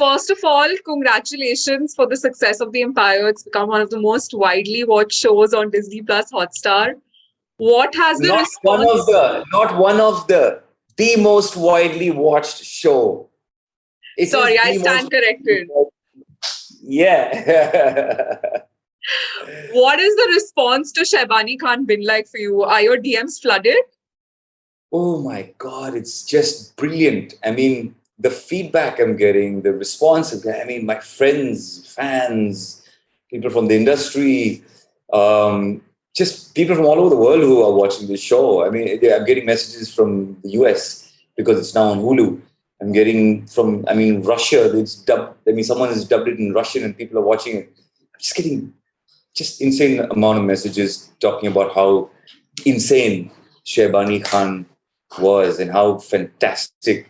first of all, congratulations for the success of The Empire. It's become one of the most widely watched shows on Disney Plus Hotstar. What has the response? Not one of the most widely watched show. It Sorry, is I the stand most. corrected. Yeah. What is the response to Shaybani Khan been like for you? Are your DMs flooded? Oh my God, it's just brilliant. I mean, the feedback I'm getting, the response I mean, my friends, fans, people from the industry, just people from all over the world who are watching this show. I mean, I'm getting messages from the US because it's now on Hulu. I'm getting from, I mean, Russia, it's dubbed, I mean, someone has dubbed it in Russian and people are watching it. I'm just getting just insane amount of messages talking about how insane Shaybani Khan was and how fantastic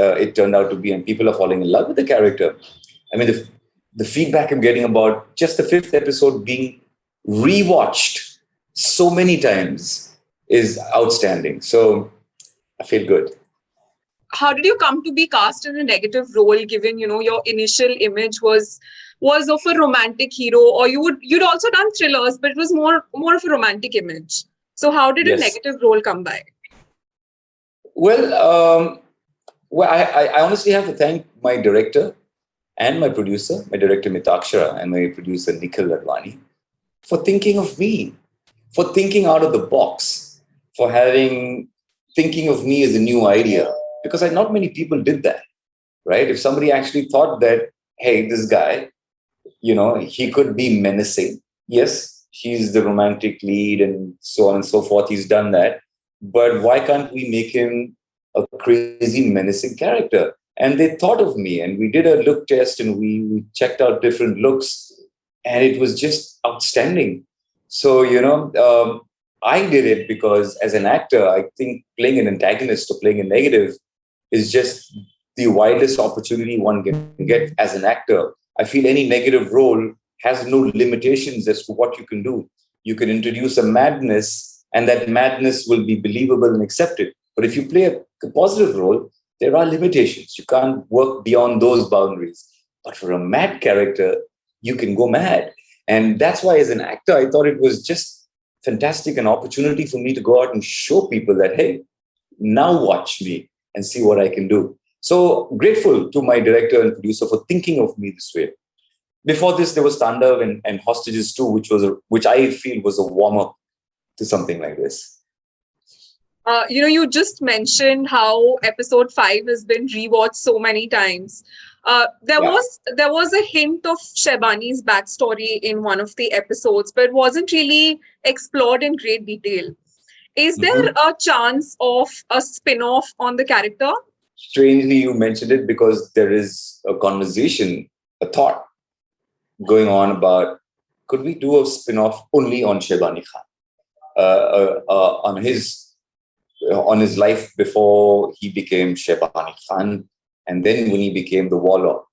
it turned out to be, and people are falling in love with the character. I mean, the feedback I'm getting about just the fifth episode being rewatched so many times is outstanding. So I feel good. How did you come to be cast in a negative role, given your initial image was of a romantic hero, or you'd also done thrillers, but it was more of a romantic image. So how did a Yes. negative role come by? Well, I honestly have to thank my director and my producer, my director Mitakshara and my producer Nikhil Ladwani, for thinking of me, for thinking out of the box, for thinking of me as a new idea. Because not many people did that, right? If somebody actually thought that, hey, this guy, he could be menacing. Yes, he's the romantic lead and so on and so forth. He's done that. But why can't we make him a crazy, menacing character? And they thought of me, and we did a look test, and we checked out different looks, and it was just outstanding. So, I did it because as an actor, I think playing an antagonist or playing a negative is just the widest opportunity one can get as an actor. I feel any negative role has no limitations as to what you can do. You can introduce a madness, and that madness will be believable and accepted. But if you play a positive role, there are limitations. You can't work beyond those boundaries. But for a mad character, you can go mad. And that's why, as an actor, I thought it was just fantastic, an opportunity for me to go out and show people that, hey, now watch me and see what I can do. So grateful to my director and producer for thinking of me this way. Before this, there was Tandav and Hostages too, which I feel was a warm-up to something like this. You just mentioned how episode 5 has been rewatched so many times. There was a hint of Shaybani's backstory in one of the episodes, but it wasn't really explored in great detail. Is there a chance of a spin-off on the character? Strangely, you mentioned it because there is a conversation, a thought going on about, could we do a spin-off only on Shaybani Khan, on his life before he became Shaybani Khan, and then when he became the warlord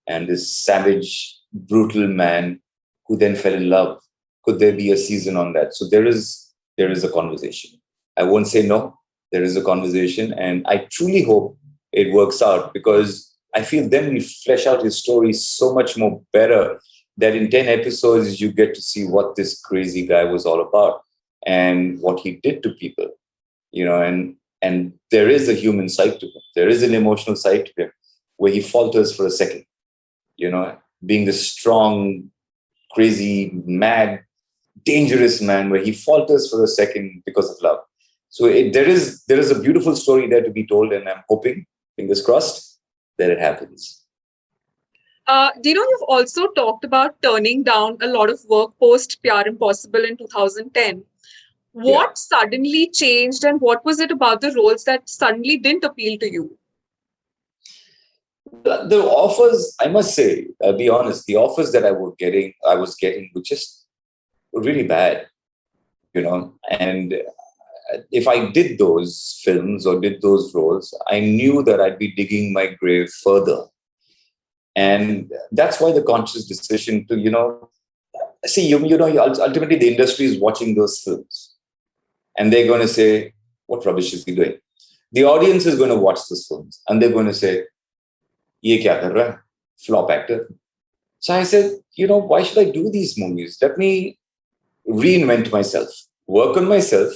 and this savage, brutal man who then fell in love. Could there be a season on that? So there is a conversation. I won't say no. There is a conversation, and I truly hope it works out, because I feel then we flesh out his story so much more better that in 10 episodes you get to see what this crazy guy was all about and what he did to people. And there is a human side to him. There is an emotional side to him where he falters for a second, being the strong, crazy, mad, dangerous man, where he falters for a second because of love. So there is a beautiful story there to be told, and I'm hoping, fingers crossed, that it happens. You've also talked about turning down a lot of work post Pyaar Impossible in 2010. What suddenly changed, and what was it about the roles that suddenly didn't appeal to you? The offers, I must say, I'll be honest, the offers that I was getting were just really bad, and if I did those films or did those roles, I knew that I'd be digging my grave further. And that's why the conscious decision to, ultimately the industry is watching those films. And they're going to say, what rubbish is he doing? The audience is going to watch those films and they're going to say, Ye kya kar raha hai? Flop actor. So I said, why should I do these movies? Let me reinvent myself, work on myself,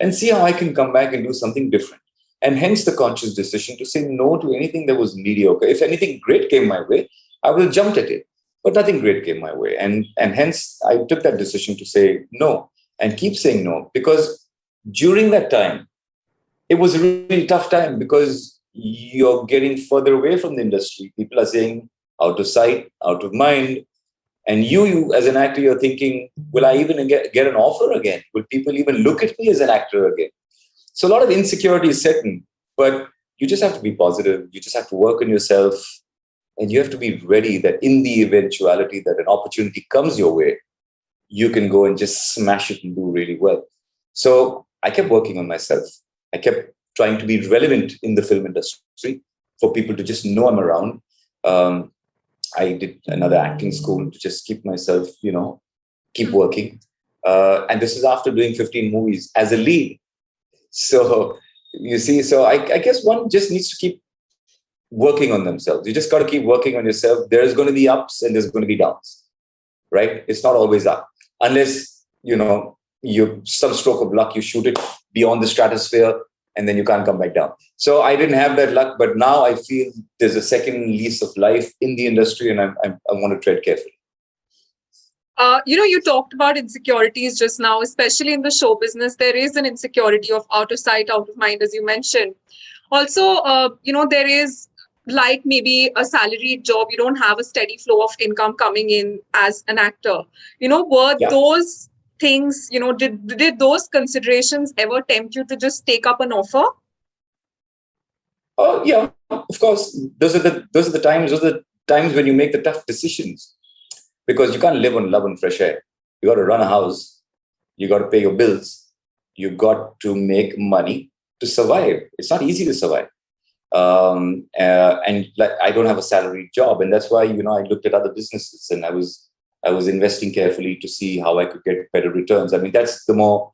and see how I can come back and do something different. And hence the conscious decision to say no to anything that was mediocre. If anything great came my way, I would have jumped at it. But nothing great came my way. And hence I took that decision to say no and keep saying no. Because during that time, it was a really tough time because you're getting further away from the industry. People are saying out of sight, out of mind. And you as an actor, you're thinking, will I even get an offer again? Will people even look at me as an actor again? So a lot of insecurity is set in, but you just have to be positive. You just have to work on yourself. And you have to be ready that in the eventuality that an opportunity comes your way, you can go and just smash it and do really well. So I kept working on myself. I kept trying to be relevant in the film industry for people to just know I'm around. I did another acting school to just keep myself, keep working. And this is after doing 15 movies as a lead. So you see, so I guess one just needs to keep working on themselves. You just got to keep working on yourself. There's going to be ups and there's going to be downs, right? It's not always up. Unless, you some stroke of luck, you shoot it beyond the stratosphere and then you can't come back down. So I didn't have that luck, but now I feel there's a second lease of life in the industry, and I want to tread carefully. You talked about insecurities just now, especially in the show business. There is an insecurity of out of sight, out of mind, as you mentioned. Also, there is like maybe a salaried job. You don't have a steady flow of income coming in as an actor. Were Yeah. those things, did those considerations ever tempt you to just take up an offer? Oh yeah, of course. Those are the times when you make the tough decisions, because you can't live on love and fresh air. You got to run a house. You got to pay your bills. You got to make money to survive. It's not easy to survive. And like, I don't have a salaried job, and that's why I looked at other businesses, and I was investing carefully to see how I could get better returns. I mean, that's the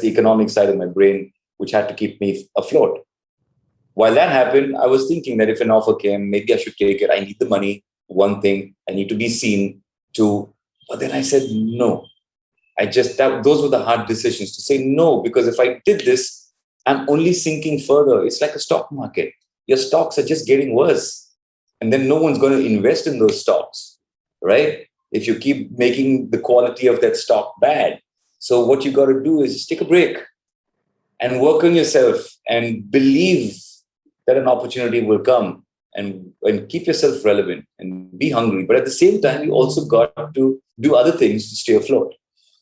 economic side of my brain, which had to keep me afloat. While that happened, I was thinking that if an offer came, maybe I should take it. I need the money. One thing, I need to be seen. Two, but then I said no. Those were the hard decisions to say no, because if I did this, I'm only sinking further. It's like a stock market. Your stocks are just getting worse. And then no one's going to invest in those stocks, right? If you keep making the quality of that stock bad. So what you got to do is just take a break and work on yourself and believe that an opportunity will come, and keep yourself relevant and be hungry. But at the same time, you also got to do other things to stay afloat.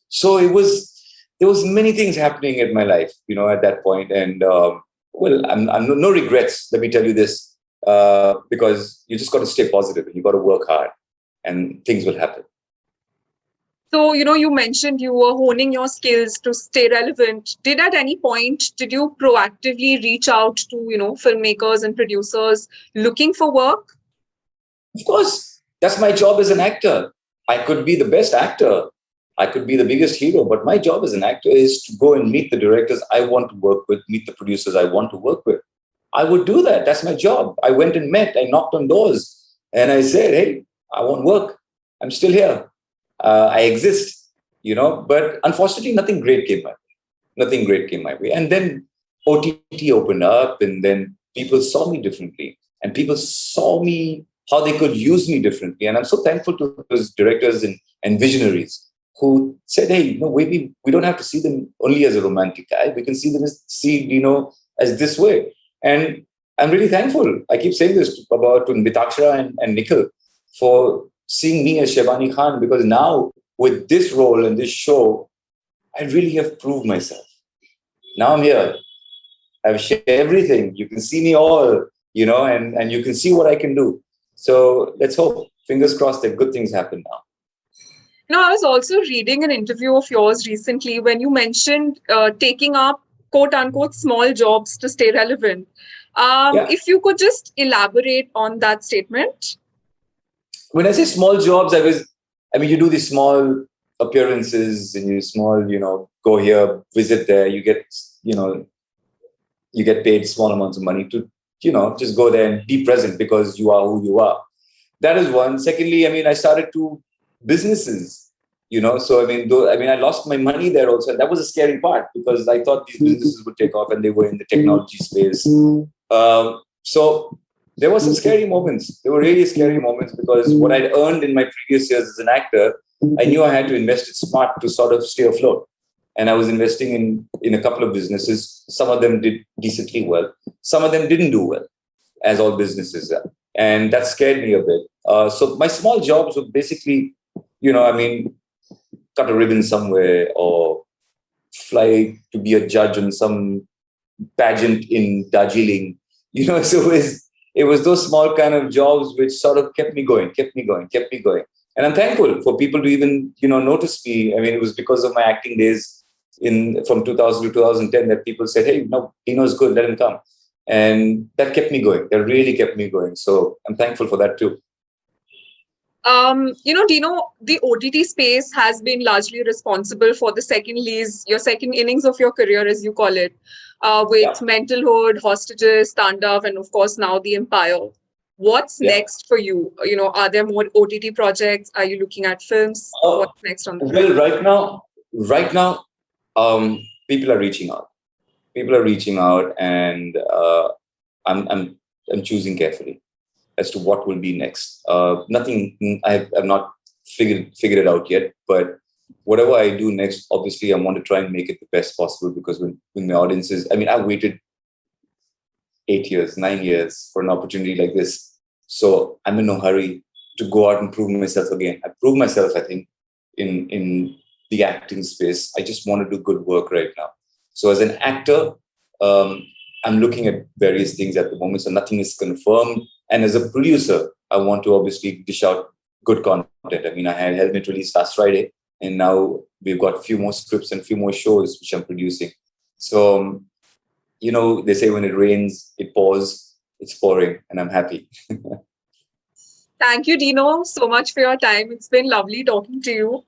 So there was many things happening in my life, at that point. And I'm no regrets. Let me tell you this, because you just got to stay positive and you got to work hard, and things will happen. So, you mentioned you were honing your skills to stay relevant. At any point, did you proactively reach out to, filmmakers and producers looking for work? Of course, that's my job as an actor. I could be the best actor. I could be the biggest hero, but my job as an actor is to go and meet the directors I want to work with, meet the producers I want to work with. I would do that. That's my job. I went and I knocked on doors, and I said, hey, I want work. I'm still here. I exist, but unfortunately, nothing great came my way. Nothing great came my way. And then OTT opened up, and then people saw me differently, and people saw me how they could use me differently. And I'm so thankful to those directors and visionaries who said, hey, maybe we don't have to see them only as a romantic guy. We can see them as this way. And I'm really thankful. I keep saying this about Mitakshara and Nikhil for seeing me as Shaybani Khan, because now with this role and this show, I really have proved myself. Now I'm here. I've shared everything. You can see me all, and you can see what I can do. So let's hope, fingers crossed, that good things happen now. I was also reading an interview of yours recently when you mentioned taking up quote unquote small jobs to stay relevant. If you could just elaborate on that statement. When I say small jobs, you do these small appearances, and go here, visit there. You get paid small amounts of money to just go there and be present because you are who you are. That is one. Secondly, I mean, I started two businesses, so I lost my money there also. And that was a scary part because I thought these businesses would take off and they were in the technology space. So there were some scary moments. There were really scary moments because what I'd earned in my previous years as an actor, I knew I had to invest it smart to sort of stay afloat. And I was investing in a couple of businesses. Some of them did decently well. Some of them didn't do well, as all businesses are. And that scared me a bit. So my small jobs were basically, cut a ribbon somewhere or fly to be a judge on some pageant in Darjeeling. So it was those small kind of jobs which sort of kept me going. And I'm thankful for people to even, notice me. I mean, it was because of my acting days from 2000 to 2010 that people said, hey, no, Dino's good, let him come. And that kept me going. That really kept me going. So I'm thankful for that too. Dino, the OTT space has been largely responsible for your second innings of your career, as you call it, with Mentalhood, Hostages, Tandav, and of course now the Empire. What's next for you? Are there more OTT projects? Are you looking at films? What's next on the Well, right now, people are reaching out. And I'm choosing carefully as to what will be next. Nothing. I've not figured it out yet. But whatever I do next, obviously, I want to try and make it the best possible because when my audiences, I waited 8 years, 9 years for an opportunity like this. So I'm in no hurry to go out and prove myself again. I proved myself, I think, in the acting space. I just want to do good work right now. So as an actor, I'm looking at various things at the moment. So nothing is confirmed. And as a producer, I want to obviously dish out good content. I had Helmet release last Friday, and now we've got a few more scripts and a few more shows which I'm producing. So, they say when it rains, it pours. It's pouring, and I'm happy. Thank you, Dino, so much for your time. It's been lovely talking to you.